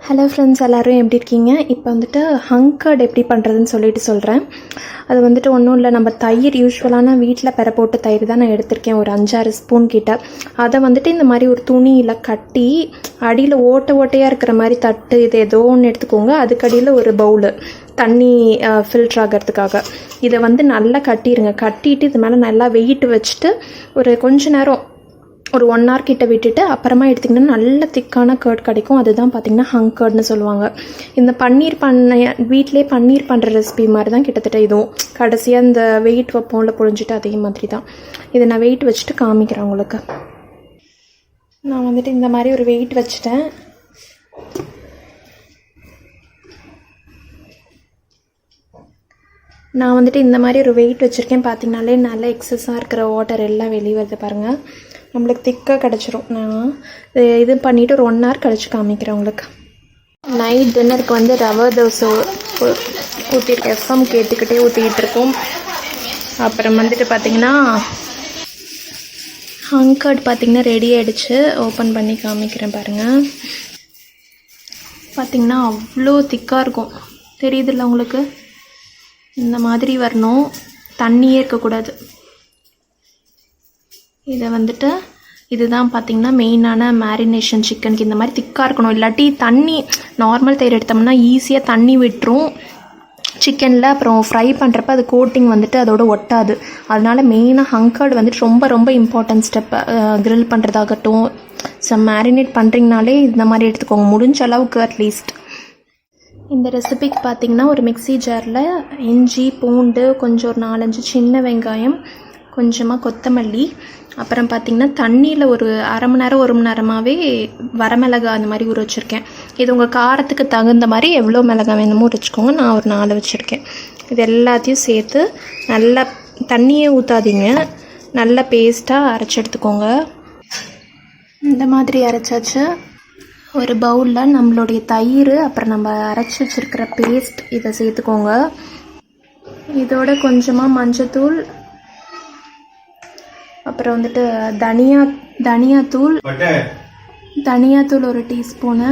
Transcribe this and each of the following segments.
Hello friends, எல்லோரும் எப்படி இருக்கீங்க? இப்போ வந்துட்டு ஹங்கர்ட் எப்படி பண்ணுறதுன்னு சொல்கிறேன். அது வந்துட்டு ஒன்றும் இல்லை, நம்ம தயிர் யூஸ்வலான வீட்டில் பெற போட்ட தயிர் தான் நான் எடுத்திருக்கேன், ஒரு 5-6 ஸ்பூன் கிட்ட. அதை வந்துட்டு இந்த மாதிரி ஒரு துணியில் கட்டி அடியில் ஓட்டையாக இருக்கிற மாதிரி தட்டு இது ஏதோ ஒன்று எடுத்துக்கோங்க. அதுக்கடியில் ஒரு பவுலு தண்ணி ஃபில்ட்ரு ஆகிறதுக்காக இதை வந்து நல்லா கட்டிடுங்க. கட்டிட்டு இது மேலே நல்லா வெயிட் வச்சுட்டு ஒரு கொஞ்ச நேரம் ஒரு 1 hour கிட்ட விட்டுட்டு அப்புறமா எடுத்திங்கன்னா நல்ல திக்கான கர்ட் கிடைக்கும். அதுதான் பார்த்திங்கன்னா ஹங்கர்ட்னு சொல்லுவாங்க. இந்த பன்னீர் வீட்டிலே பன்னீர் பண்ணுற ரெசிபி மாதிரி தான் கிட்டத்தட்ட இதுவும். கடைசியாக இந்த வெயிட் வைப்போம்ல புழிஞ்சிட்டு அதே மாதிரி தான். இதை நான் வெயிட் வச்சுட்டு காமிக்கிறேன் உங்களுக்கு. நான் வந்துட்டு இந்த மாதிரி ஒரு வெயிட் வச்சுட்டேன். நான் வந்துட்டு இந்த மாதிரி ஒரு வெயிட் வச்சுருக்கேன். பார்த்திங்கனாலே நல்லா எக்ஸஸாக இருக்கிற வாட்டர் எல்லாம் வெளியே வருது பாருங்கள். நம்மளுக்கு திக்காக கிடச்சிரும். நான் இது பண்ணிவிட்டு ஒரு 1 hour கழிச்சு காமிக்கிறேன் உங்களுக்கு. நைட் டின்னருக்கு வந்து ரவை தோசை ஊற்றிருக்கேன். எஃப்எம் கேட்டுக்கிட்டே ஊற்றிக்கிட்டு இருக்கோம். அப்புறம் வந்துட்டு பார்த்திங்கன்னா ஹங்கர்ட் பார்த்திங்கன்னா ரெடி ஆகிடுச்சு. ஓப்பன் பண்ணி காமிக்கிறேன் பாருங்கள். பார்த்திங்கன்னா அவ்வளோ திக்காக இருக்கும், தெரியுதுல்ல உங்களுக்கு? இந்த மாதிரி வரணும், தண்ணியே இருக்கக்கூடாது. இதை வந்துட்டு இதுதான் பார்த்திங்கன்னா மெயினான மேரினேஷன் சிக்கனுக்கு. இந்த மாதிரி திக்காக இருக்கணும், இல்லாட்டி தண்ணி நார்மல் தயிர் எடுத்தோம்னா ஈஸியாக தண்ணி விட்டுரும் சிக்கனில். அப்புறம் ஃப்ரை பண்ணுறப்ப அது கோட்டிங் வந்துட்டு அதோட ஒட்டாது. அதனால மெயினாக ஹங்கர்ட் வந்துட்டு ரொம்ப ரொம்ப இம்பார்ட்டன்ட் ஸ்டெப்பு. க்ரில் பண்ணுறதாகட்டும், மேரினேட் பண்ணுறீங்கனாலே இந்த மாதிரி எடுத்துக்கோங்க, முடிஞ்ச அளவுக்கு அட்லீஸ்ட். இந்த ரெசிபிக்கு பார்த்திங்கன்னா ஒரு மிக்ஸி ஜாரில் இஞ்சி, பூண்டு, கொஞ்சம் ஒரு 4-5 சின்ன வெங்காயம், கொஞ்சமாக கொத்தமல்லி, அப்புறம் பார்த்திங்கன்னா தண்ணியில் ஒரு 1/2 மணி நேரம் 1 மணி நேரமாகவே வரமிளகா அந்த மாதிரி ஊற வச்சுருக்கேன். இது உங்கள் காரத்துக்கு தகுந்த மாதிரி எவ்வளோ மிளகாய் வேணுமோ வச்சுக்கோங்க. நான் ஒரு 4 வச்சுருக்கேன். இது எல்லாத்தையும் சேர்த்து நல்லா தண்ணியே ஊற்றாதீங்க, நல்லா பேஸ்ட்டாக அரைச்சி எடுத்துக்கோங்க. இந்த மாதிரி அரைச்சாச்சு. ஒரு பவுலில் நம்மளுடைய தயிர், அப்புறம் நம்ம அரைச்சி வச்சுருக்கிற பேஸ்ட் இதை சேர்த்துக்கோங்க. இதோட கொஞ்சமாக மஞ்சத்தூள், அப்புறம் வந்துட்டு தனியாத்தூள் 1 டீஸ்பூனு,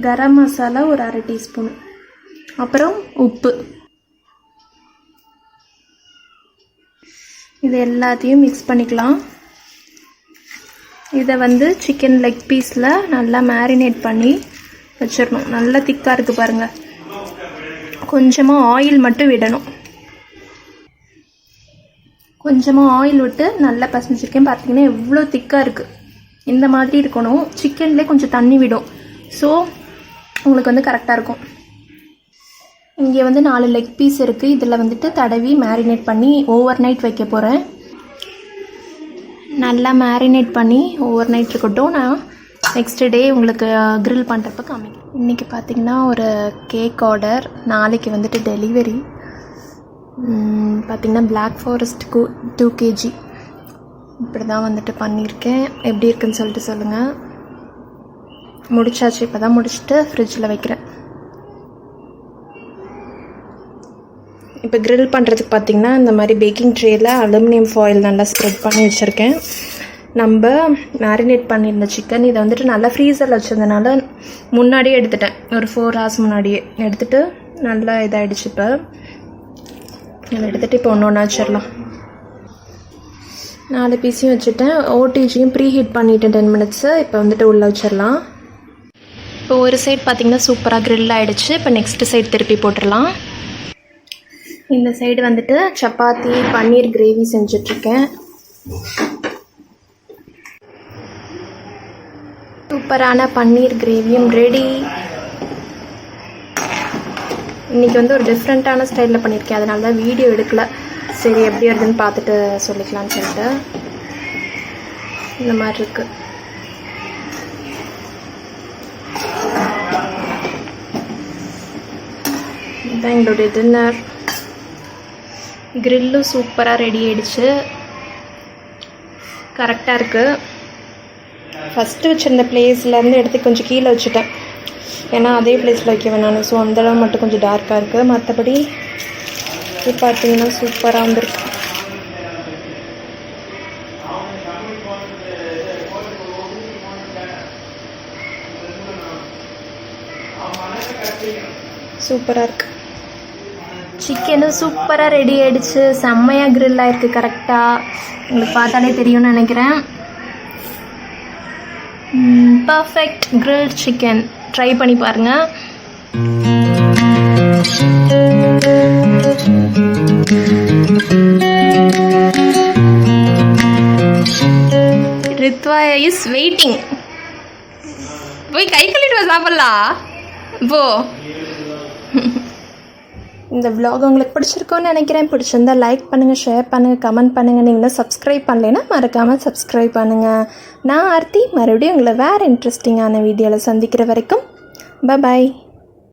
கரம் மசாலா ஒரு 1/2 டீஸ்பூன், அப்புறம் உப்பு. இது எல்லாத்தையும் மிக்ஸ் பண்ணிக்கலாம். இதை வந்து சிக்கன் லெக் பீஸில் நல்லா மேரினேட் பண்ணி வச்சிடணும். நல்லா திக்காக இருக்குது பாருங்கள். கொஞ்சமாக ஆயில் மட்டும் விடணும். கொஞ்சமாக ஆயில் விட்டு நல்லா பசஞ்சிருக்கேன். பார்த்தீங்கன்னா எவ்வளோ திக்காக இருக்குது. இந்த மாதிரி இருக்கணும். சிக்கன்லேயே கொஞ்சம் தண்ணி விடும். ஸோ உங்களுக்கு வந்து கரெக்டாக இருக்கும். இங்கே வந்து 4 லெக் பீஸ் இருக்குது. இதில் வந்துட்டு தடவி மேரினேட் பண்ணி ஓவர் நைட் வைக்க போகிறேன். நல்லா மேரினேட் பண்ணி ஓவர் நைட் இருக்கட்டும். நான் நெக்ஸ்ட் டே உங்களுக்கு க்ரில் பண்ணுறப்ப காமிக்கிறேன். இன்றைக்கி பார்த்திங்கன்னா ஒரு கேக் ஆர்டர், நாளைக்கு வந்துட்டு டெலிவரி. பார்த்திங்கன்னா பிளாக் ஃபாரஸ்ட்டுக்கு 2 kg இப்படி தான் வந்துட்டு பண்ணியிருக்கேன். எப்படி இருக்குன்னு சொல்லிட்டு சொல்லுங்கள். முடிச்சாச்சு. இப்போ தான் முடிச்சுட்டு ஃப்ரிட்ஜில் வைக்கிறேன். இப்போ க்ரில் பண்ணுறதுக்கு பார்த்திங்கன்னா இந்த மாதிரி பேக்கிங் ட்ரேயில் அலுமினியம் ஃபாயில் நல்லா ஸ்ப்ரெட் பண்ணி வச்சுருக்கேன். நம்ம மேரினேட் பண்ணியிருந்த சிக்கன் இதை வந்துட்டு நல்லா ஃப்ரீசரில் வச்சதுனால முன்னாடியே எடுத்துட்டேன். ஒரு 4 hours முன்னாடியே எடுத்துகிட்டு நல்லா இதாகிடுச்சு. இப்போ இதை எடுத்துகிட்டு இப்போ ஒன்று வச்சிடலாம். 4 பீஸையும் வச்சுட்டேன். ஓடிஜியும் ப்ரீ ஹீட் பண்ணிவிட்டேன் 10 minutes. இப்போ வந்துட்டு உள்ளே வச்சிடலாம். இப்போ ஒரு சைட் பார்த்திங்கன்னா சூப்பராக க்ரில் ஆகிடுச்சு. இப்போ நெக்ஸ்ட்டு சைடு திருப்பி போட்டுடலாம். இந்த சைடு வந்துட்டு சப்பாத்தி பன்னீர் கிரேவி செஞ்சிட்ருக்கேன். சூப்பரான பன்னீர் கிரேவியும் ரெடி. இன்றைக்கி வந்து ஒரு டிஃப்ரெண்ட்டான ஸ்டைலில் பண்ணியிருக்கேன், அதனால தான் வீடியோ எடுக்கல. சரி எப்படி வருதுன்னு பார்த்துட்டு சொல்லிக்கலான்னு சொல்லிட்டு இந்த மாதிரி இருக்குது. இதுதான் எங்களுடைய டின்னர். க்ரில்லும் சூப்பராக ரெடி ஆகிடுச்சு. கரெக்டாக இருக்குது. ஃபஸ்ட்டு வச்சுருந்த பிளேஸ்லேருந்து எடுத்து கொஞ்சம் கீழே வச்சுட்டேன், ஏன்னா அதே பிளேஸில் வைக்க வேணாம். ஸோ அந்தளவு மட்டும் கொஞ்சம் டார்க்காக இருக்குது. மற்றபடி இது பார்த்தீங்கன்னா சூப்பராக வந்துருக்கு. சூப்பராக இருக்குது. சிக்கனும் சூப்பராக ரெடி ஆகிடுச்சு. செம்மையாக க்ரில் ஆகிருக்கு கரெக்டாக. உங்களுக்கு பார்த்தாலே தெரியும்னு நினைக்கிறேன். Perfect grill chicken. ட்ரை பண்ணி பாருங்கள். Rithva is waiting. போய் கை கழுவிட்டு சாப்பிட்லாம் போ. இந்த vlog உங்களுக்கு பிடிச்சிருக்கோன்னு நினைக்கிறேன். பிடிச்சிருந்தா லைக் பண்ணுங்கள், ஷேர் பண்ணுங்கள், கமெண்ட் பண்ணுங்கள். நீங்களும் சப்ஸ்கிரைப் பண்ணலைன்னா மறக்காமல் சப்ஸ்கிரைப் பண்ணுங்கள். நான் ஆர்த்தி மறுபடியும் உங்களை வேறு இன்ட்ரெஸ்டிங்கான வீடியோவில் சந்திக்கிற வரைக்கும் பாய்.